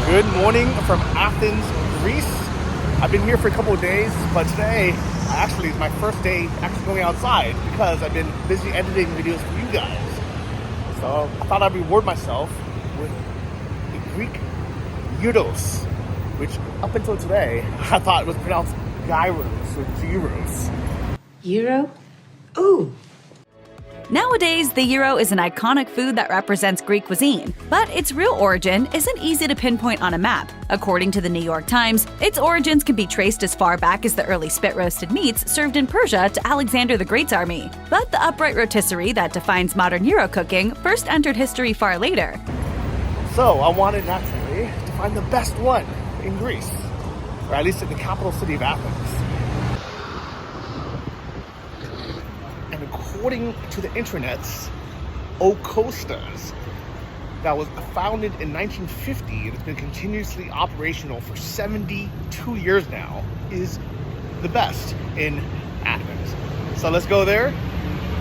Good morning from Athens, Greece. I've been here for a couple of days, but today actually is my first day actually going outside because I've been busy editing videos for you guys. So I thought I'd reward myself with the Greek Gyros, which up until today I thought it was pronounced Gyros or Gyros. Euro? Ooh. Nowadays, the gyro is an iconic food that represents Greek cuisine, but its real origin isn't easy to pinpoint on a map. According to the New York Times, its origins can be traced as far back as the early spit-roasted meats served in Persia to Alexander the Great's army. But the upright rotisserie that defines modern gyro cooking first entered history far later. So I wanted naturally to find the best one in Greece, or at least in the capital city of Athens. And according to the internet's Okostas, that was founded in 1950 and it's been continuously operational for 72 years now, is the best in Athens. So let's go there,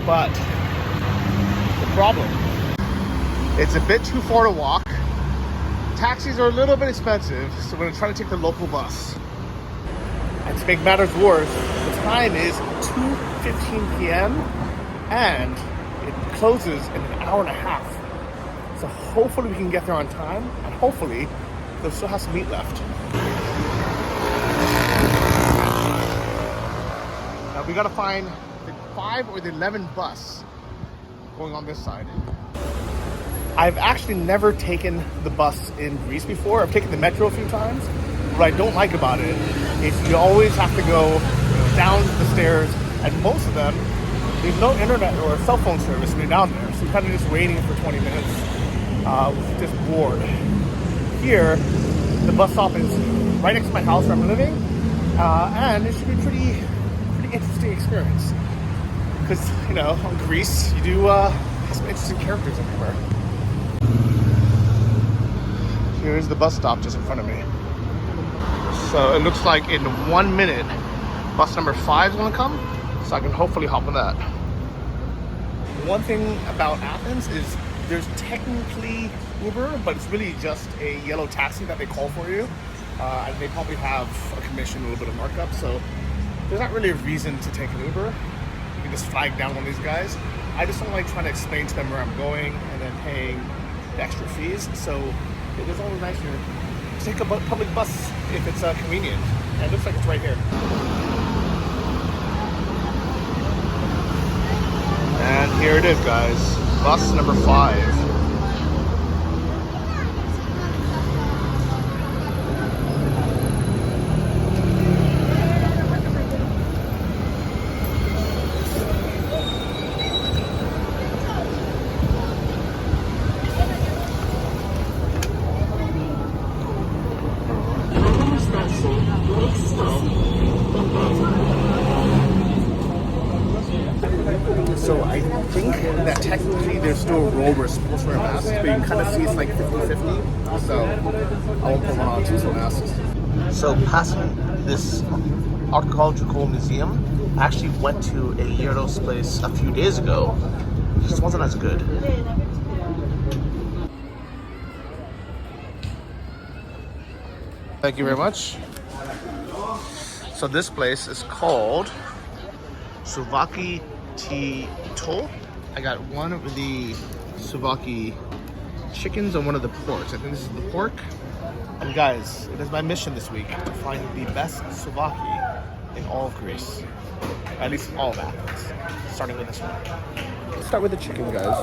but the problem, it's a bit too far to walk. Taxis are a little bit expensive, so we're gonna try to take the local bus. And to make matters worse, the time is 2:15 p.m. and it closes in an hour and a half. So hopefully we can get there on time, and hopefully they'll still have some meat left. Now we gotta find the 5 or the 11 bus going on this side. I've actually never taken the bus in Greece before. I've taken the metro a few times. What I don't like about it is you always have to go down the stairs, and most of them, there's no internet or cell phone service when you're down there. So you're kind of just waiting for 20 minutes, just bored. Here, the bus stop is right next to my house where I'm living, and it should be pretty interesting experience. Because, in Greece, you do have some interesting characters everywhere. Here's the bus stop just in front of me. So it looks like in 1 minute, bus number 5 is gonna come, so I can hopefully hop on that. One thing about Athens is there's technically Uber, but it's really just a yellow taxi that they call for you. And they probably have a commission, a little bit of markup, so there's not really a reason to take an Uber. You can just flag down one of these guys. I just don't like trying to explain to them where I'm going and then paying the extra fees, so it is always nicer to take a public bus if it's convenient. And it looks like it's right here. And here it is, guys. Bus number 5. So I think that technically there's still a rule we're supposed to wear masks, but you can kind of see it's like 50-50. So I won't put one on two masks. So passing this archaeological museum, I actually went to a Gyros place a few days ago. It just wasn't as good. Thank you very much. So this place is called Sovaki. I got one of the Sovaki chickens and one of the porks. I think this is the pork. And guys, it is my mission this week to find the best Sovaki in all of Greece. At least all of Athens. Starting with this one. Let's start with the chicken, guys.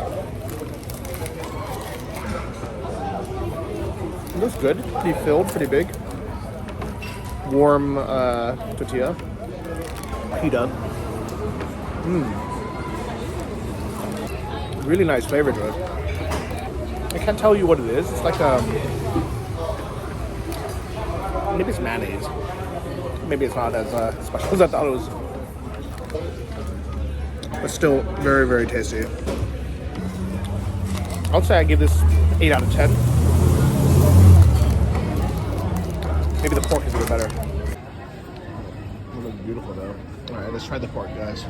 It looks good. Pretty filled, pretty big. Warm tortilla. Pita. Really nice flavor to it. I can't tell you what it is. It's like maybe it's mayonnaise. Maybe it's not as special as I thought it was. But still very, very tasty. I would say I give this 8 out of 10. Maybe the pork is even better. It looks beautiful though. Alright, let's try the pork, guys.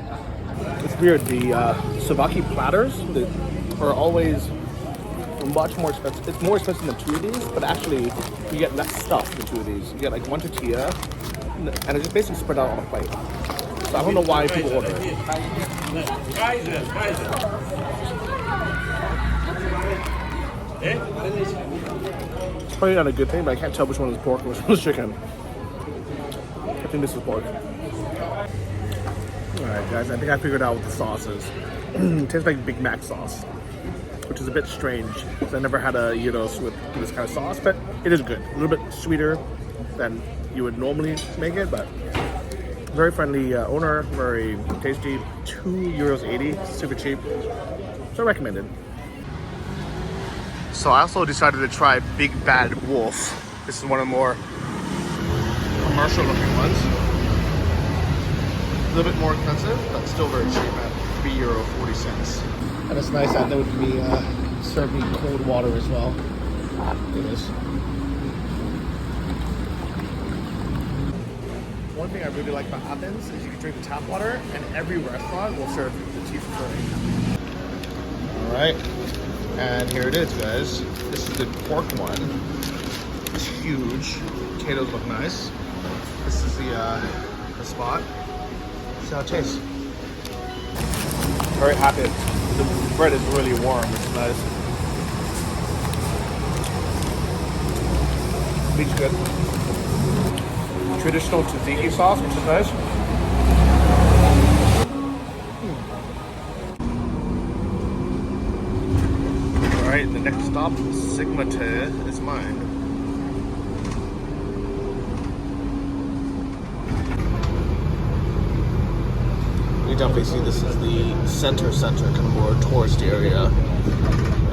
It's weird, the Sovaki platters are always much more expensive. It's more expensive than 2 of these, but actually you get less stuff than 2 of these. You get like 1 tortilla, and it's just basically spread out on a plate. So I don't know why people order it. It's probably not a good thing, but I can't tell which one is pork and which one is chicken. I think this is pork. Alright guys, I think I figured out what the sauce is. It tastes like Big Mac sauce, which is a bit strange because I never had a gyros with this kind of sauce, but it is good. A little bit sweeter than you would normally make it, but very friendly owner, very tasty. €2.80, super cheap. So recommended. So I also decided to try Big Bad Wolf. This is one of the more commercial looking ones. A little bit more expensive, but still very cheap at €3.40. And it's nice that they would be serving cold water as well. It is. One thing I really like about Athens is you can drink the tap water, and every restaurant will serve the tea for free. All right, and here it is, guys. This is the pork one. It's huge. Potatoes look nice. This is the spot. See how it tastes. Very happy. The bread is really warm, which is nice. Meat's good. Traditional Tsubaki sauce, which is nice. Alright, the next stop, Sigma Te, is mine. You definitely see this is the center, kind of more touristy area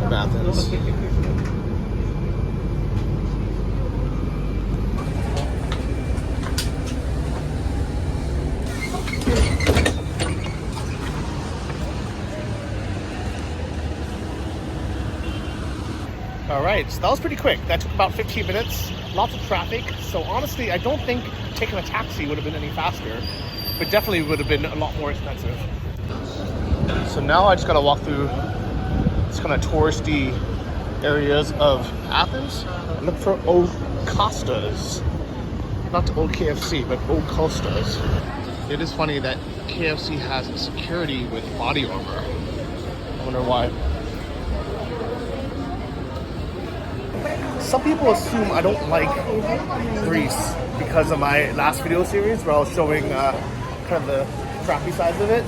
of Athens. Alright, so that was pretty quick. That took about 15 minutes. Lots of traffic. So honestly, I don't think taking a taxi would have been any faster, but definitely would have been a lot more expensive. So now I just gotta walk through this kind of touristy areas of Athens and look for old Costas. Not the old KFC, but old Costas. It is funny that KFC has security with body armor. I wonder why. Some people assume I don't like Greece because of my last video series where I was showing kind of the crappy sides of it.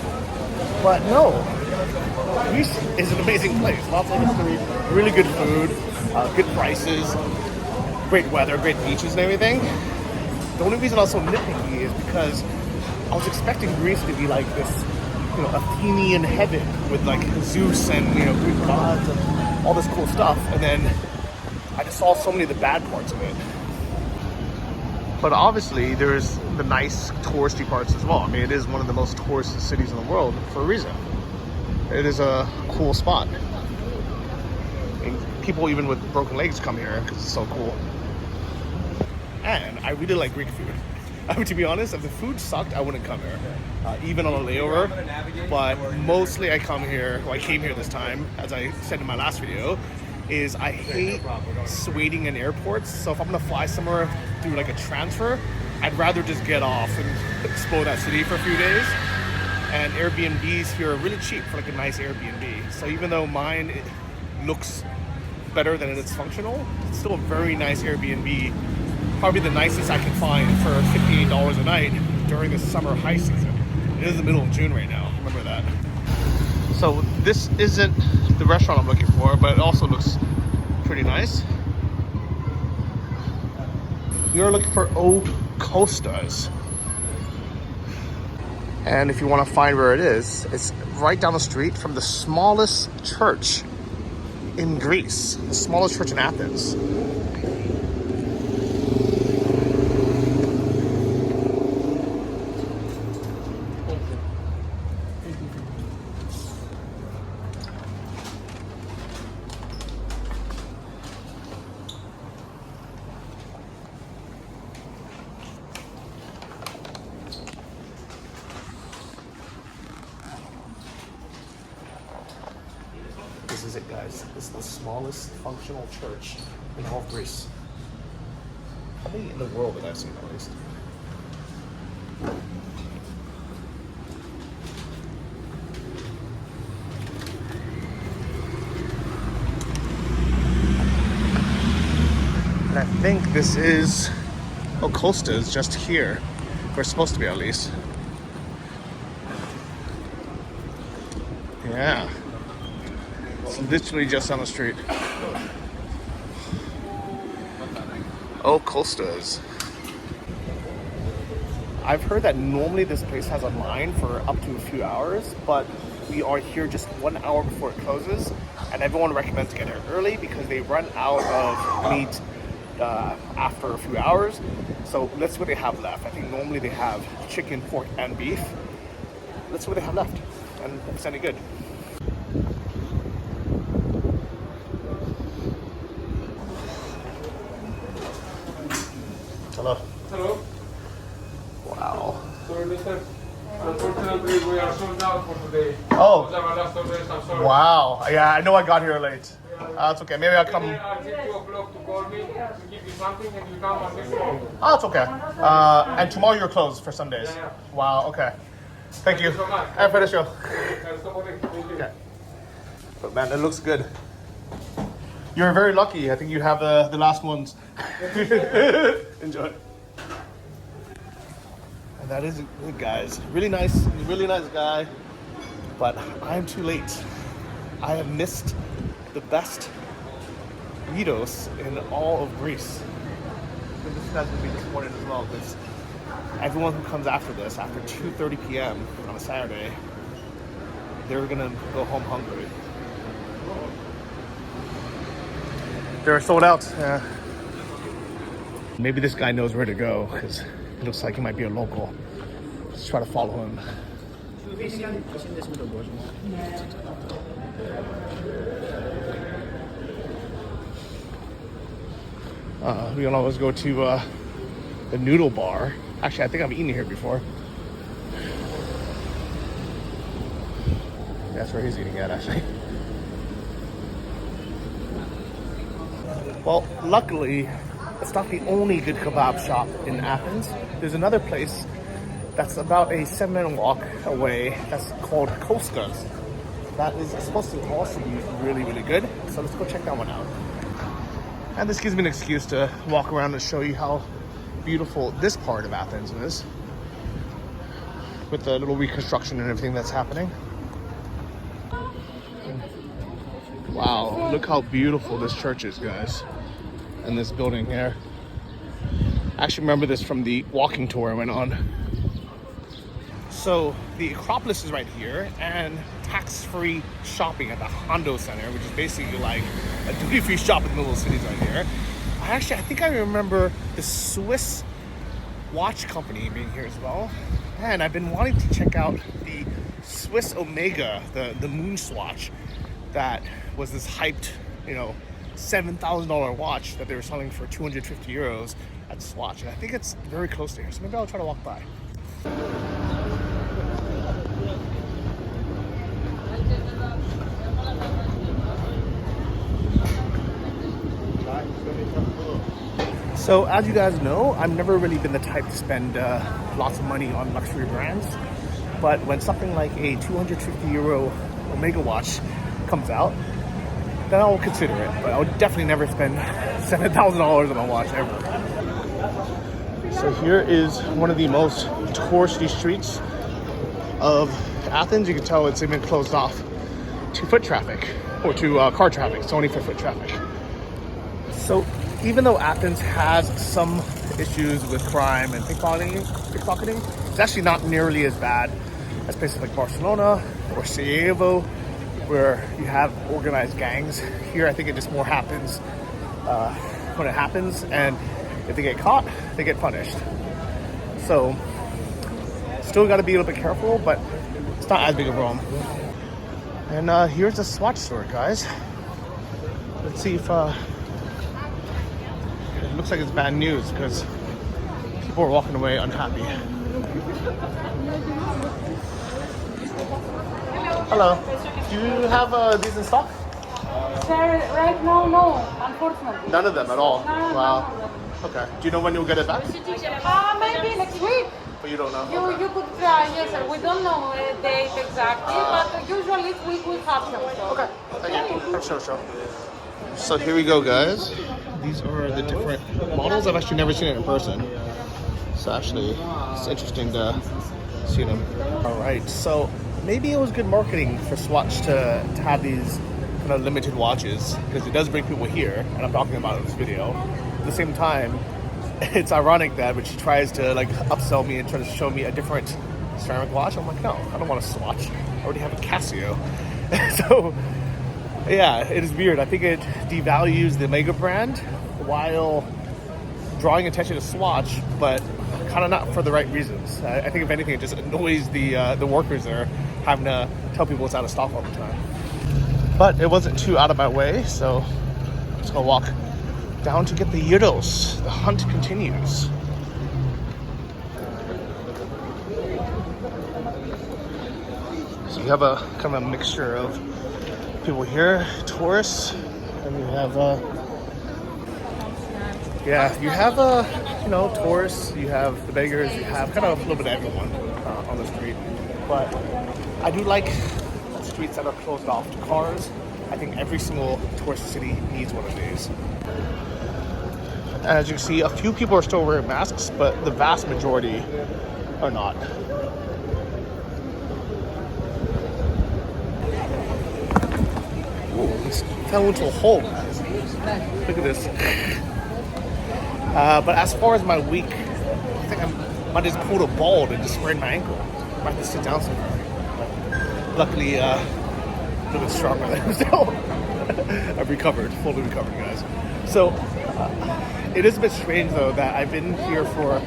But no, Greece is an amazing place. Lots of history, really good food, good prices, great weather, great beaches and everything. The only reason I was so nitpicky is because I was expecting Greece to be like this, Athenian heaven with like Zeus and, Greek gods and all this cool stuff. And then I just saw so many of the bad parts of it. But obviously there's the nice touristy parts as well. I mean, it is one of the most touristy cities in the world for a reason. It is a cool spot. And people even with broken legs come here because it's so cool. And I really like Greek food. I mean, to be honest, if the food sucked, I wouldn't come here, even on a layover. But mostly I came here this time, as I said in my last video, is I hate waiting in airports. So if I'm gonna fly somewhere through like a transfer, I'd rather just get off and explore that city for a few days. And Airbnbs here are really cheap for like a nice Airbnb. So even though mine looks better than it's functional, it's still a very nice Airbnb. Probably the nicest I can find for $58 a night during the summer high season. It is the middle of June right now, remember that. So this isn't the restaurant I'm looking for, but it also looks pretty nice. You're looking for O Costas. And if you want to find where it is, it's right down the street from the smallest church in Greece, the smallest church in Athens. This is is it, guys. This is the smallest functional church in all of Greece. Probably in the world that I've seen, at least. And I think this is Costa is just here. We're supposed to be, at least. Yeah. It's literally just on the street. Costa's. I've heard that normally this place has a line for up to a few hours, but we are here just 1 hour before it closes, and everyone recommends to get here early because they run out of meat after a few hours. So that's what they have left. I think normally they have chicken, pork, and beef. That's what they have left, and it's sounding good. Hello. Hello. Wow. Sorry, mister. Unfortunately, we are sold out for today. Oh. Those are our last orders, I'm sorry. Wow. Yeah, I know I got here late. That's okay. Maybe I'll come. I'll take 2 o'clock to call me to give you something and you come and tomorrow. Oh, it's okay. And tomorrow you're closed for some days. Yeah. Wow. Okay. Thank you. Thank you so much. And for the show. Thank you. Okay. But man, it looks good. You're very lucky. I think you have the last ones. Enjoy. And that is it, guys. Really nice guy. But I'm too late. I have missed the best gyros in all of Greece. And this guy's gonna be disappointed as well because everyone who comes after this, after 2:30 p.m. on a Saturday, they're gonna go home hungry. They're sold out. Yeah. Maybe this guy knows where to go because it looks like he might be a local. Let's try to follow him. We can always go to the noodle bar. Actually, I think I've eaten here before. That's where he's eating at, actually. Well, luckily, it's not the only good kebab shop in Athens. There's another place that's about a 7-minute walk away that's called Costa's. That is supposed to also be really, really good. So let's go check that one out. And this gives me an excuse to walk around and show you how beautiful this part of Athens is, with the little reconstruction and everything that's happening. Wow, look how beautiful this church is, guys. And this building here. I actually remember this from the walking tour I went on. So the Acropolis is right here, and tax-free shopping at the Hondo Center, which is basically like a duty-free shop in the middle of the cities right here. I think I remember the Swiss watch company being here as well. And I've been wanting to check out the Swiss Omega, the moon Swatch, that was this hyped, $7,000 watch that they were selling for 250 euros at Swatch. And I think it's very close to here, so maybe I'll try to walk by. So as you guys know, I've never really been the type to spend lots of money on luxury brands. But when something like a 250 euro Omega watch comes out, then I'll consider it. But I would definitely never spend $7,000 on a watch ever. So here is one of the most touristy streets of Athens. You can tell it's even closed off to foot traffic, or to car traffic. It's only for foot traffic. So even though Athens has some issues with crime and pickpocketing, it's actually not nearly as bad as places like Barcelona or Sarajevo, where you have organized gangs. Here, I think it just more happens when it happens, and if they get caught, they get punished. So, still got to be a little bit careful, but it's not as big a problem. And here's the Swatch store, guys. Let's see if it looks like it's bad news because people are walking away unhappy. Hello. Do you have these in stock? Sir, right now, no, unfortunately. None of them at all. No, Wow. none of them. Okay. Do you know when you'll get it back? Maybe next week. But you don't know. You could try, yes, sir. We don't know the date exactly, but usually each week we have them. So. Okay. Thank you. Sure. So here we go, guys. These are the different models. I've actually never seen it in person. So actually, it's interesting to see them. All right. So maybe it was good marketing for Swatch to have these kind of limited watches, because it does bring people here, and I'm talking about it in this video. At the same time, it's ironic that when she tries to like upsell me and try to show me a different ceramic watch, I'm like, no, I don't want a Swatch. I already have a Casio. So yeah, it is weird. I think it devalues the mega brand while drawing attention to Swatch, but kind of not for the right reasons. I think if anything, it just annoys the workers there, having to tell people it's out of stock all the time. But it wasn't too out of my way, so I'm just gonna walk down to get the Gyros. The hunt continues. So you have a kind of a mixture of people here, tourists, and you have tourists, you have the beggars, you have kind of a little bit of everyone on the street. But I do like streets that are closed off to cars. I think every single tourist city needs one of these. As you can see, a few people are still wearing masks, but the vast majority are not. Ooh, this fell into a hole, guys. Look at this. But as far as my week, I think I might just pulled a ball and just sprained my ankle. I might have to sit down somewhere. Luckily, a little bit stronger than still. I've recovered, fully recovered, guys. So, it is a bit strange though that I've been here for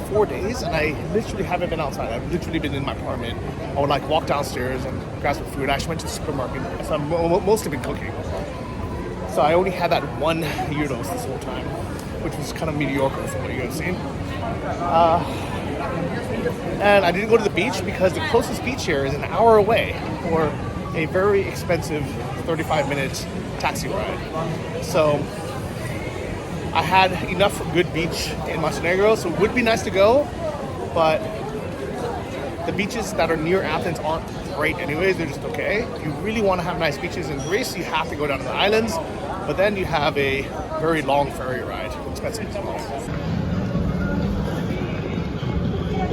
4 days and I literally haven't been outside. I've literally been in my apartment. I would like walk downstairs and grab some food. I actually went to the supermarket, so I've mostly been cooking. So I only had that one Gyros this whole time, which was kind of mediocre from what you guys seen. And I didn't go to the beach because the closest beach here is an hour away for a very expensive 35-minute taxi ride. So I had enough good beach in Montenegro, so it would be nice to go, but the beaches that are near Athens aren't great anyways, they're just okay. If you really want to have nice beaches in Greece, you have to go down to the islands, but then you have a very long ferry ride, expensive as well.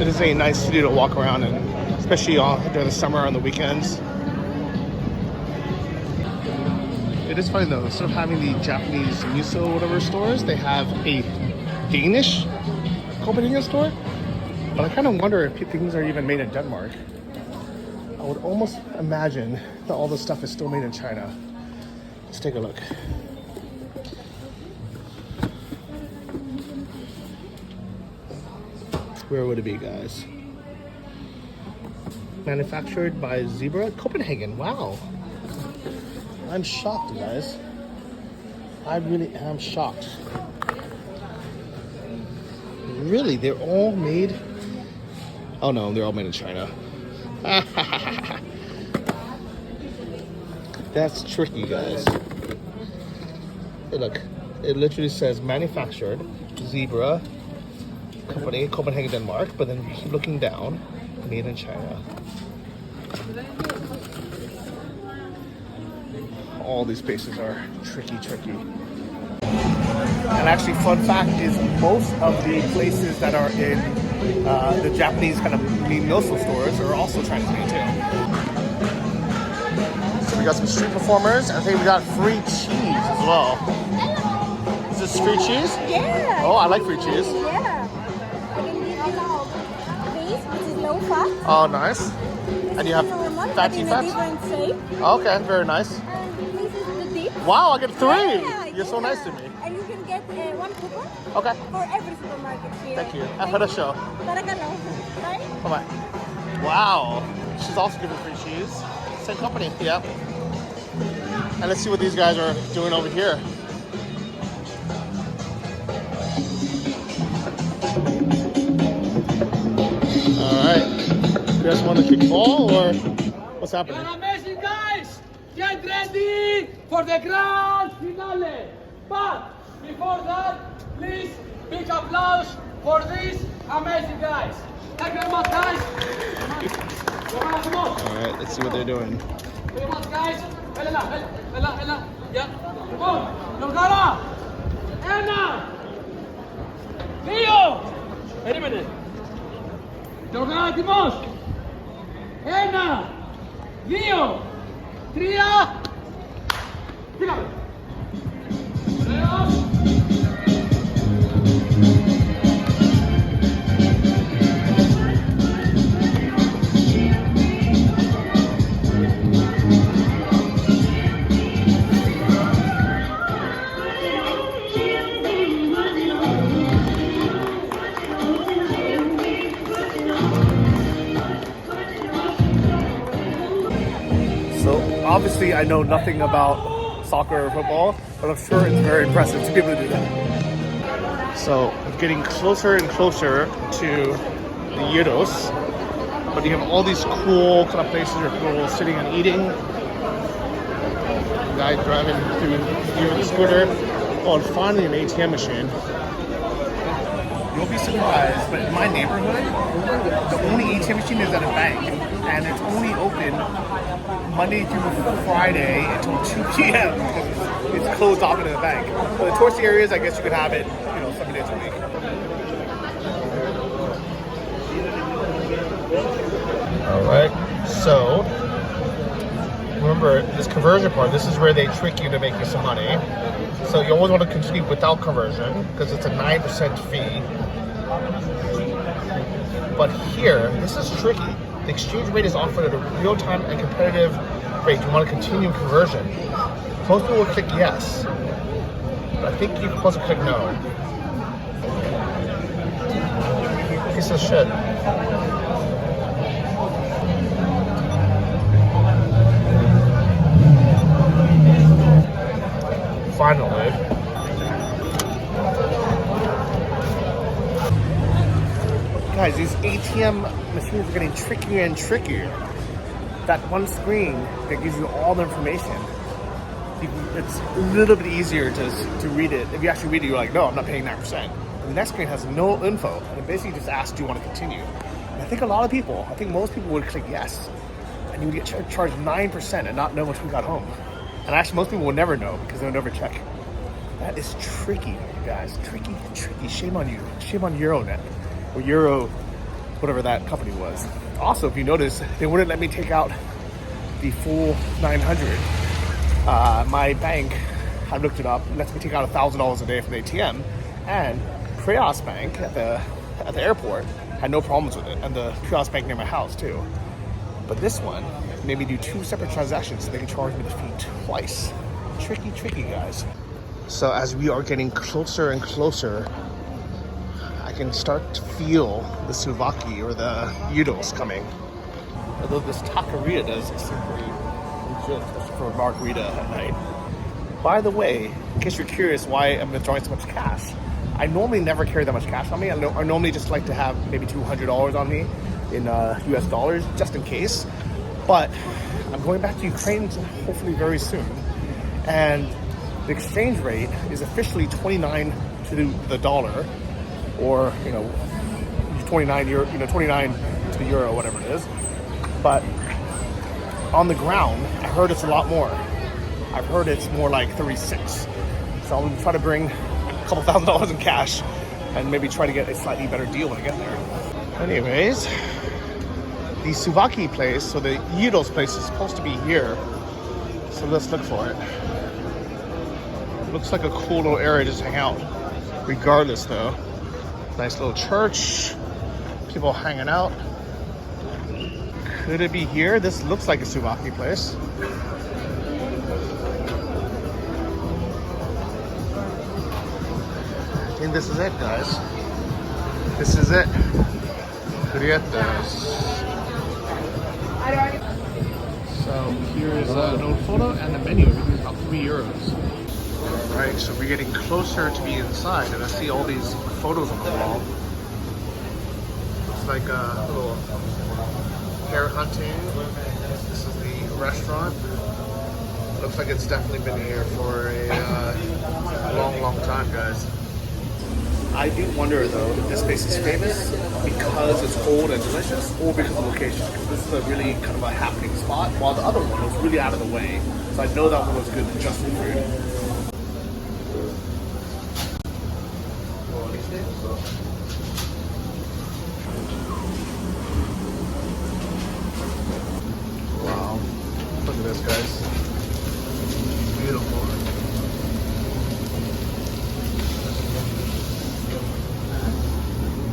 It is a nice city to walk around in, especially during the summer on the weekends. It is funny though, instead of having the Japanese miso whatever stores, they have a Danish Copenhagen store. But I kind of wonder if things are even made in Denmark. I would almost imagine that all this stuff is still made in China. Let's take a look. Where would it be, guys? Manufactured by Zebra, Copenhagen. Wow. I'm shocked, guys. I really am shocked. Really, they're all made... Oh no, they're all made in China. That's tricky, guys. Hey, look, it literally says manufactured, Zebra, company, Copenhagen, Denmark, but then looking down, made in China. All these places are tricky. And actually, fun fact is most of the places that are in the Japanese kind of miso stores are also Chinese made too. So we got some street performers. I think we got free cheese as well. Is this free cheese? Yeah. Oh, I like free cheese. Yeah. I can give you this, which is low fat. Oh, nice. And you have Normal, fatty in a fats? different shape. Okay, very nice. And this is the dip. Wow, I get three. Yeah, You're so nice to me. And you can get one coupon Okay, for every supermarket here. thank you. And for the show. Tarakalo. Right? Bye-bye. Wow. She's also giving free cheese. Same company, yeah. And let's see what these guys are doing over here. Alright. You guys want to kick the ball or what's happening? You're amazing guys! Get get ready for the grand finale. But before that, please big applause for these amazing guys. Thank you very much, guys. Come on. Alright, let's see what they're doing. Very much, guys. Ella. Yeah. Come on. Nogara. Anna. Leo. Wait a minute. Nogara, Timos. Anna. Leo. Tria. Dígame. Leo. Obviously, I know nothing about soccer or football, but I'm sure it's very impressive to be able to do that. So, I'm getting closer and closer to the Gyros, but you have all these cool kind of places where people are sitting and eating. Guy driving through here with a scooter. Oh, and finally an ATM machine. You'll be surprised, but in my neighborhood, the only ATM machine is at a bank, and it's only open Monday through Friday until 2 p.m. because it's closed off into the bank. But the touristy areas, I guess you could have it, 7 days a week. All right, so remember this conversion part. This is where they trick you to make you some money. So you always want to continue without conversion because it's a 9% fee. But here, this is tricky. The exchange rate is offered at a real-time and competitive rate. You want to continue conversion. Most people will click yes, but I think you're supposed to click no. Piece of shit. Finally. Guys, these ATM machines are getting trickier and trickier. That one screen that gives you all the information, it's a little bit easier to read it. If you actually read it, you're like, no, I'm not paying 9%. The next screen has no info, and it basically just asks, do you want to continue? And I think most people would click yes, and you would get charged 9% and not know once we got home. And actually, most people will never know because they'll never check. That is tricky, guys. Tricky. Shame on you. Shame on Euronet. Or Euro, whatever that company was. Also, if you notice, they wouldn't let me take out the full 900. My bank, I looked it up, lets me take out $1,000 a day from the ATM. And Prios Bank at the airport had no problems with it. And the Prios Bank near my house, too. But this one made me do 2 separate transactions so they can charge me the fee twice. Tricky, guys. So as we are getting closer and closer, I can start to feel the Sovaki or the Gyros coming. Although this taqueria does seem pretty legit, especially for a margarita at night. By the way, in case you're curious why I'm withdrawing so much cash, I normally never carry that much cash on me. I normally just like to have maybe $200 on me in US dollars, just in case. But I'm going back to Ukraine hopefully very soon. And the exchange rate is officially 29 to the dollar. Or 29 to the euro, whatever it is. But on the ground, I heard it's a lot more. I've heard it's more like 36. So I'm gonna try to bring a couple $1,000s in cash and maybe try to get a slightly better deal when I get there. Anyways, the Tsubaki place, so the Gyros place, is supposed to be here. So let's look for it. Looks like a cool little area to just hang out. Regardless, though. Nice little church, people hanging out. Could it be here? This looks like a Sovaki place. I think this is it, guys. This is it. Grietas. So here's an old photo and the menu. Everything's about €3. Right, so we're getting closer to be inside, and I see all these photos on the wall. Looks like a little hare hunting. This is the restaurant. Looks like it's definitely been here for a long time, guys. I do wonder though if this place is famous because it's old and delicious, or because of the location. Because this is a really kind of a happening spot, while the other one was really out of the way. So I know that one was good just for food. Wow, look at this, guys. Beautiful.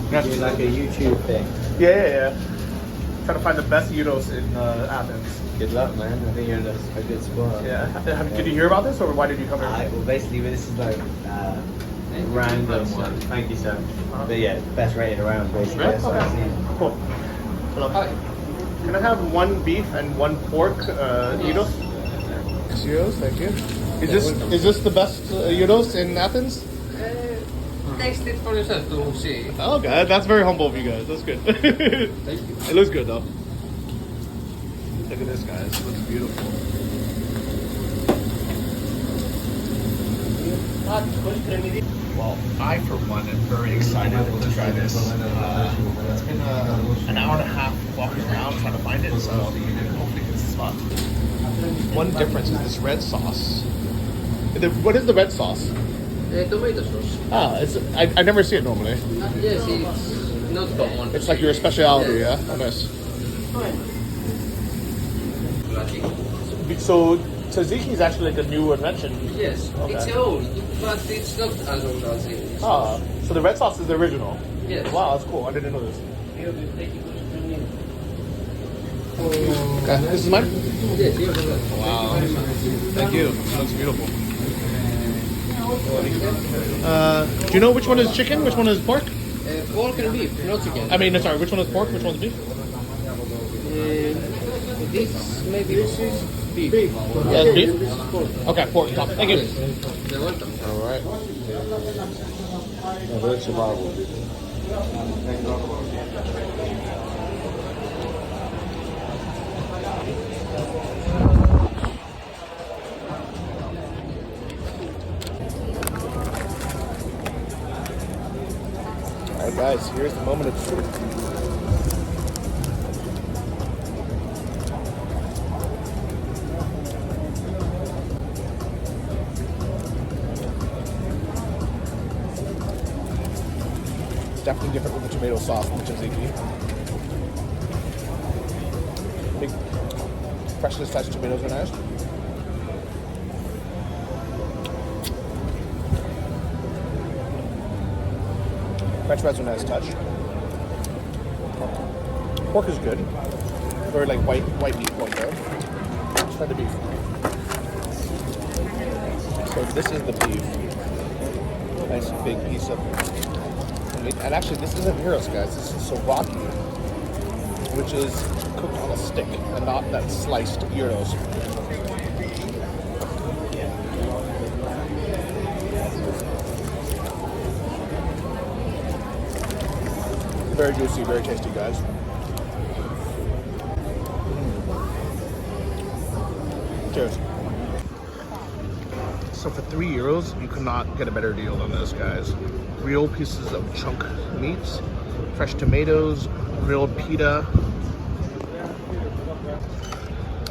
Do like a YouTube thing. Yeah. Trying to find the best gyros in Athens. Good luck, man. I think you're in a good spot. Yeah. Did you hear about this, or why did you come here? Well, basically, this is like a random one. Thank you, sir. But yeah, best rated around, basically. Right? That's what I've Okay. seen. Cool. Hello. Can I have one beef and one pork gyros? Gyros, thank you. Is this the best gyros in Athens? Taste it for yourself to see. Okay, that's very humble of you guys. That's good. Thank you. It looks good though. Look at this, guys. It looks beautiful. Well, I for one am very excited to try this. It's been an hour and a half walking around trying to find it, so hopefully it's a spot. One difference is this red sauce. What is the red sauce? Tomato sauce. Ah, I never see it normally. Yes, it's not common. It's like your specialty, yeah? Oh, nice. So tzatziki is actually like a new invention. Yes, Okay. it's old, but it's not as old as it. Ah, so the red sauce is the original. Yes. Wow, that's cool. I didn't know this. Okay, this is mine? Yes, you have that. Wow. Thank you. It looks beautiful. Do you know which one is chicken? Which one is pork? Pork and beef, not chicken. I mean, sorry, which one is pork? Which one is beef? This maybe this is beef. That's beef? Okay, pork. Top. Thank you. You're welcome. All right. Alright guys, here's the moment of truth. It's definitely different with the tomato sauce and the tzatziki. Big, freshly sliced tomatoes are nice. French fries are a nice touch. Pork is good. Very like white meat pork there. Let's try the beef. So this is the beef. Nice big piece of meat. And actually this isn't gyros, guys. This is Sovaki, which is cooked on a stick and not that sliced gyros. Very juicy, very tasty, guys. Cheers. So for €3, you could not get a better deal than this, guys. Real pieces of chunk meats, fresh tomatoes, grilled pita.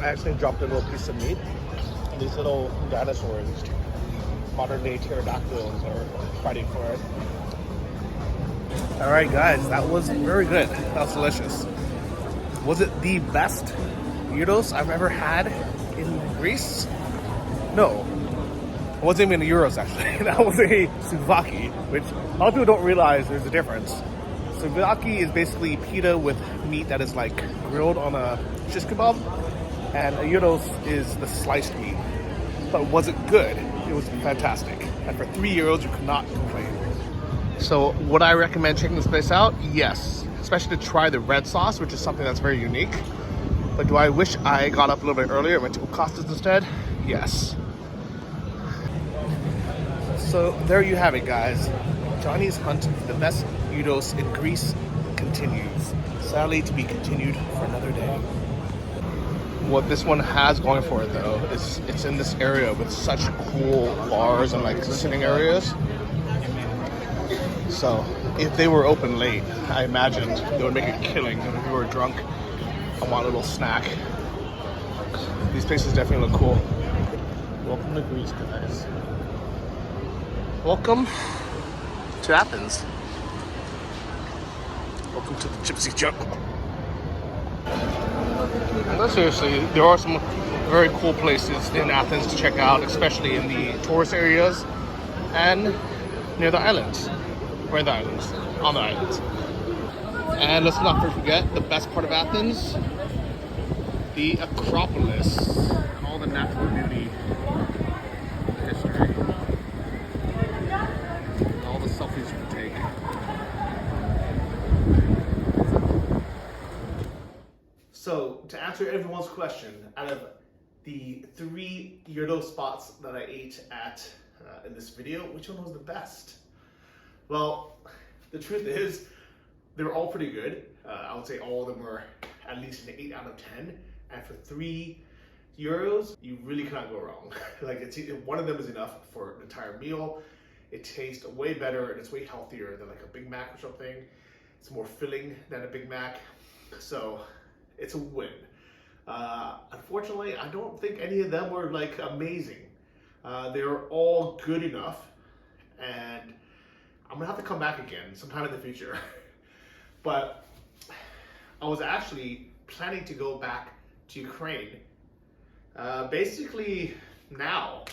I actually dropped a little piece of meat. And these little dinosaurs, modern day pterodactyls, are fighting for it. All right, guys, that was very good. That was delicious. Was it the best gyros I've ever had in Greece? No. It wasn't even a gyros, actually. That was a Tsubaki, which a lot of people don't realize there's a difference. Tsubaki is basically pita with meat that is like grilled on a shish kebab, and a gyros is the sliced meat. But was it good? It was fantastic. And for €3, you could not complain. So would I recommend checking this place out? Yes, especially to try the red sauce, which is something that's very unique. But do I wish I got up a little bit earlier and went to Acropolis instead? Yes. So there you have it, guys. Johnny's hunt for the best gyros in Greece continues. Sadly, to be continued for another day. What this one has going for it though is it's in this area with such cool bars and like sitting areas. So if they were open late, I imagined they would make a killing. If you were drunk and want a little snack, these places definitely look cool. Welcome to Greece, guys. Welcome to Athens. Welcome to the Gypsy Jungle. But seriously, there are some very cool places in Athens to check out, especially in the tourist areas and near the islands. Where are the islands? On the islands. And let's not forget the best part of Athens, the Acropolis, and all the natural beauty, the history, and all the selfies you can take. So, to answer everyone's question, out of the 3 Gyros spots that I ate at in this video, which one was the best? Well, the truth is, they were all pretty good. I would say all of them were at least an 8 out of 10. And for 3 euros, you really cannot go wrong. Like, one of them is enough for an entire meal. It tastes way better and it's way healthier than like a Big Mac or something. It's more filling than a Big Mac. So it's a win. Unfortunately, I don't think any of them were like amazing. They were all good enough, and I'm gonna have to come back again sometime in the future. But I was actually planning to go back to Ukraine, basically now.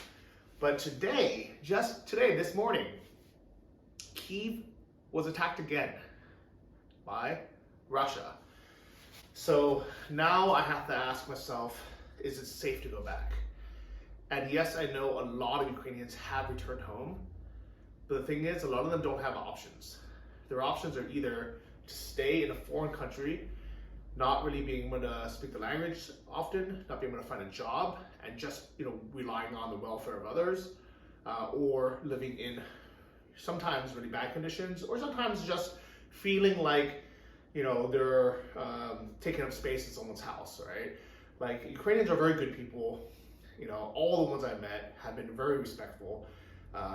But today, just today, this morning, Kyiv was attacked again by Russia. So now I have to ask myself, is it safe to go back? And yes, I know a lot of Ukrainians have returned home, but the thing is, a lot of them don't have options. Their options are either to stay in a foreign country, not really being able to speak the language often, not being able to find a job, and just relying on the welfare of others, or living in sometimes really bad conditions, or sometimes just feeling like they're taking up space in someone's house, right? Like, Ukrainians are very good people. All the ones I met have been very respectful.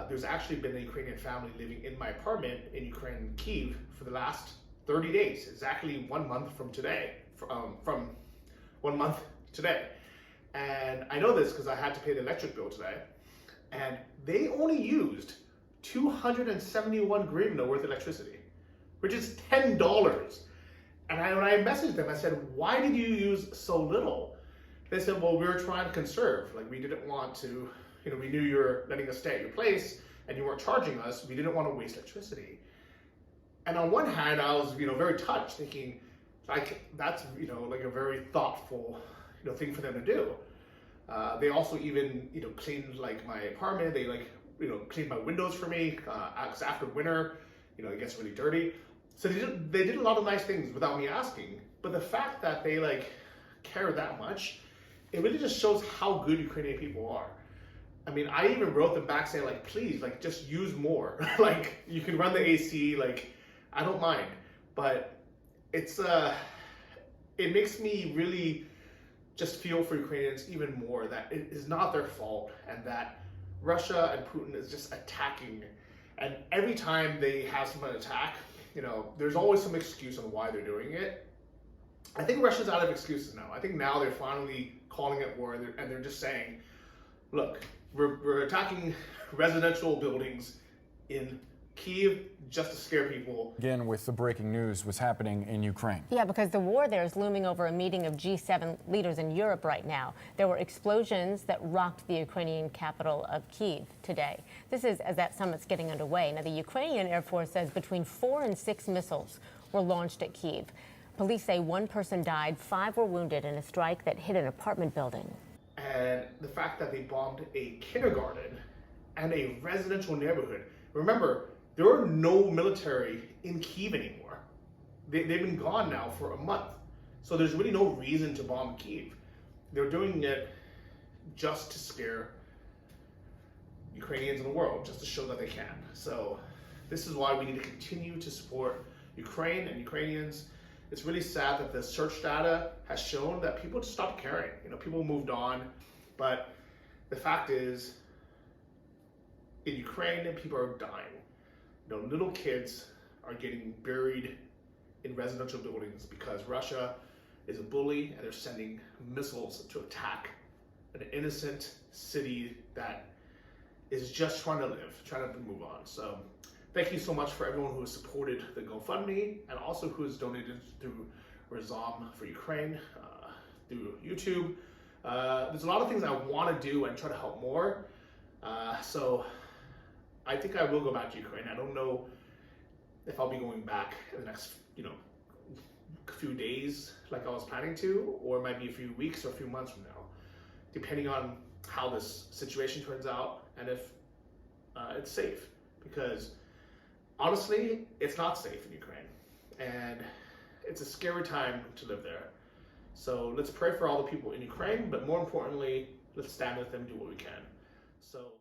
There's actually been a Ukrainian family living in my apartment in Ukraine, Kyiv, for the last 30 days, exactly 1 month from today, from 1 month today. And I know this because I had to pay the electric bill today, and they only used 271 hryvnia worth of electricity, which is $10. And when I messaged them, I said, why did you use so little? They said, well, we were trying to conserve. Like, we didn't want to, we knew you were letting us stay at your place and you weren't charging us. We didn't want to waste electricity. And on one hand, I was, very touched, thinking, like, that's, like a very thoughtful, thing for them to do. They also even, cleaned, like, my apartment. They, like, cleaned my windows for me, because after winter, it gets really dirty. So they did a lot of nice things without me asking. But the fact that they, like, care that much, it really just shows how good Ukrainian people are. I mean, I even wrote them back saying, like, please, like, just use more. Like, you can run the AC, like, I don't mind. But it makes me really just feel for Ukrainians even more that it is not their fault, and that Russia and Putin is just attacking. And every time they have someone attack, there's always some excuse on why they're doing it. I think Russia's out of excuses now. I think now they're finally calling it war, and they're just saying, look, we're attacking residential buildings in Kyiv just to scare people. Again, with the breaking news, what's happening in Ukraine. Yeah, because the war there is looming over a meeting of G7 leaders in Europe right now. There were explosions that rocked the Ukrainian capital of Kyiv today. This is as that summit's getting underway. Now, the Ukrainian Air Force says between 4 and 6 missiles were launched at Kyiv. Police say 1 person died, 5 were wounded in a strike that hit an apartment building. And the fact that they bombed a kindergarten and a residential neighborhood. Remember, there are no military in Kyiv anymore. They've been gone now for a month. So there's really no reason to bomb Kyiv. They're doing it just to scare Ukrainians in the world, just to show that they can. So this is why we need to continue to support Ukraine and Ukrainians, it's really sad that the search data has shown that people just stopped caring. You know, people moved on, but the fact is, in Ukraine, people are dying. You know, little kids are getting buried in residential buildings because Russia is a bully and they're sending missiles to attack an innocent city that is just trying to live, trying to move on. So thank you so much for everyone who has supported the GoFundMe and also who has donated through Razom for Ukraine, through YouTube. There's a lot of things I want to do and try to help more. So I think I will go back to Ukraine. I don't know if I'll be going back in the next, few days like I was planning to, or it might be a few weeks or a few months from now, depending on how this situation turns out and if it's safe. Because honestly, it's not safe in Ukraine, and it's a scary time to live there. So let's pray for all the people in Ukraine, but more importantly, let's stand with them, do what we can. So.